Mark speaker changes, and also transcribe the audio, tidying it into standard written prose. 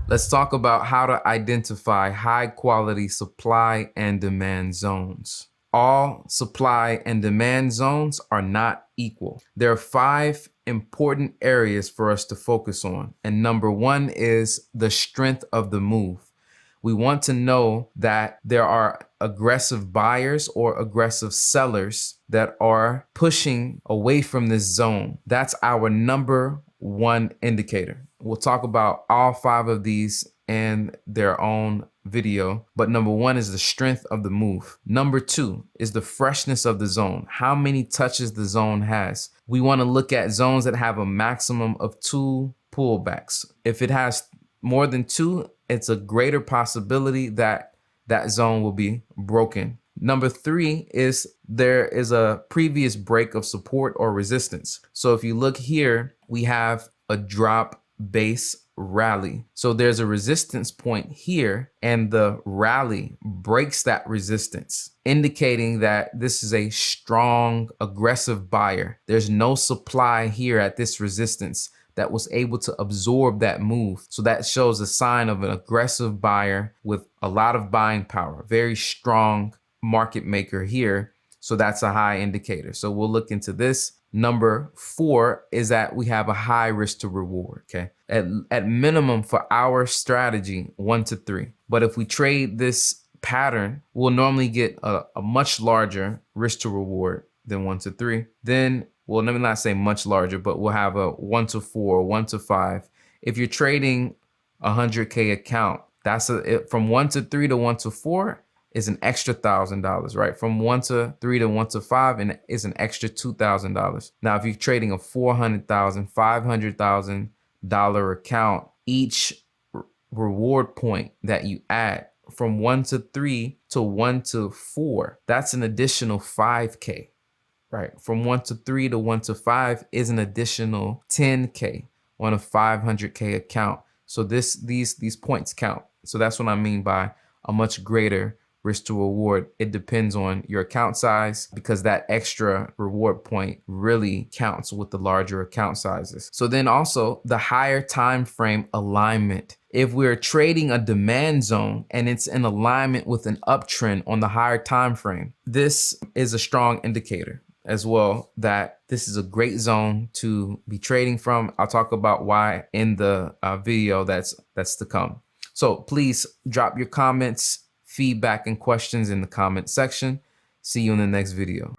Speaker 1: Let's talk about how to identify high quality supply and demand zones. All supply and demand zones are not equal. There are 5 important areas for us to focus on. And number 1 is the strength of the move. We want to know that there are aggressive buyers or aggressive sellers that are pushing away from this zone. That's our number 1 indicator. We'll talk about all 5 of these in their own video, but number 1 is the strength of the move. Number 2 is the freshness of the zone, how many touches the zone has. We want to look at zones that have a maximum of 2 pullbacks. If it has more than 2, it's a greater possibility that that zone will be broken. Number 3 is there is a previous break of support or resistance. So if you look here, we have a drop base rally. So there's a resistance point here and the rally breaks that resistance, indicating that this is a strong, aggressive buyer. There's no supply here at this resistance that was able to absorb that move. So that shows a sign of an aggressive buyer with a lot of buying power, very strong market maker here. So that's a high indicator. So we'll look into this. Number 4 is that we have a high risk to reward, okay? At minimum for our strategy, 1 to 3. But if we trade this pattern, we'll normally get a much larger risk to reward than 1 to 3. Then, well, let me not say much larger, but we'll have a 1 to 4, 1 to 5. If you're trading a 100K account, that's from 1 to 3 to 1 to 4 is an extra $1,000, right? From 1 to 3 to 1 to 5 and is an extra $2,000. Now, if you're trading a $400,000, $500,000 account, each reward point that you add from 1 to 3 to 1 to 4, that's an additional 5K, right? From 1 to 3 to 1 to 5 is an additional 10K on a 500K account. So these points count. So that's what I mean by a much greater risk to reward. It depends on your account size because that extra reward point really counts with the larger account sizes. So then also the higher time frame alignment. If we're trading a demand zone and it's in alignment with an uptrend on the higher time frame, this is a strong indicator as well that this is a great zone to be trading from. I'll talk about why in the video that's to come. So please drop your comments, feedback, and questions in the comment section. See you in the next video.